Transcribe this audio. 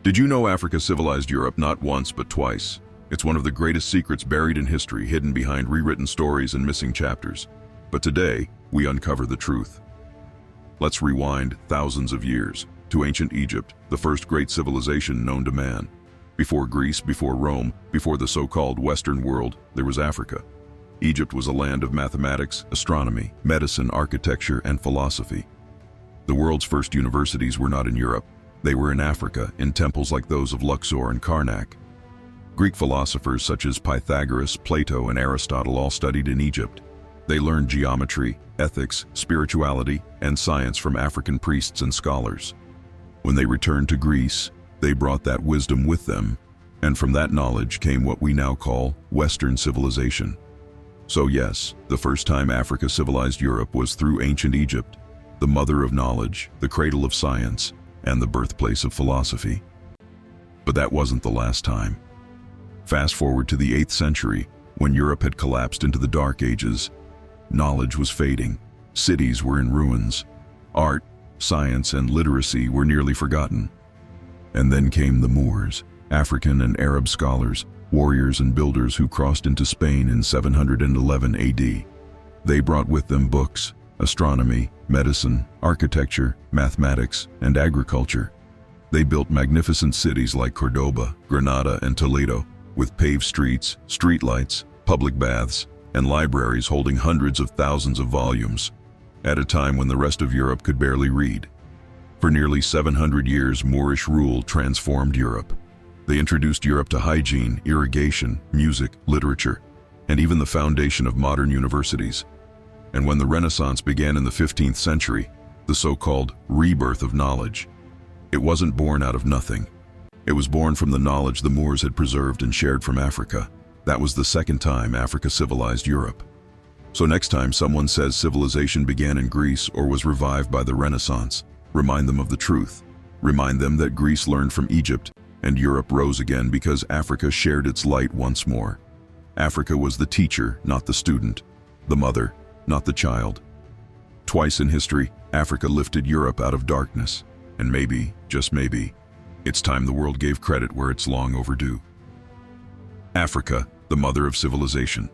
Did you know Africa civilized Europe not once but twice? It's one of the greatest secrets buried in history, hidden behind rewritten stories and missing chapters. But today, we uncover the truth. Let's rewind thousands of years to ancient Egypt, the first great civilization known to man. Before Greece, before Rome, before the so-called Western world, there was Africa. Egypt was a land of mathematics, astronomy, medicine, architecture, and philosophy. The world's first universities were not in Europe. They were in Africa, in temples like those of Luxor and Karnak. Greek philosophers such as Pythagoras, Plato, and Aristotle all studied in Egypt. They learned geometry, ethics, spirituality, and science from African priests and scholars. When they returned to Greece, they brought that wisdom with them, and from that knowledge came what we now call Western civilization. So yes, the first time Africa civilized Europe was through ancient Egypt, the mother of knowledge, the cradle of science, and the birthplace of philosophy. But that wasn't the last time. Fast forward to the 8th century, when Europe had collapsed into the Dark Ages. Knowledge was fading, cities were in ruins, art, science, and literacy were nearly forgotten. And then came the Moors, African and Arab scholars, warriors and builders who crossed into Spain in 711 AD. They brought with them books, astronomy, medicine, architecture, mathematics, and agriculture. They built magnificent cities like Cordoba, Granada, and Toledo, with paved streets, streetlights, public baths, and libraries holding hundreds of thousands of volumes, at a time when the rest of Europe could barely read. For nearly 700 years, Moorish rule transformed Europe. They introduced Europe to hygiene, irrigation, music, literature, and even the foundation of modern universities. And when the Renaissance began in the 15th century, the so-called rebirth of knowledge, it wasn't born out of nothing. It was born from the knowledge the Moors had preserved and shared from Africa. That was the second time Africa civilized Europe. So next time someone says civilization began in Greece or was revived by the Renaissance, remind them of the truth. Remind them that Greece learned from Egypt, and Europe rose again because Africa shared its light once more. Africa was the teacher, not the student, the mother, not the child. Twice in history, Africa lifted Europe out of darkness, and maybe, just maybe, it's time the world gave credit where it's long overdue. Africa, the mother of civilization.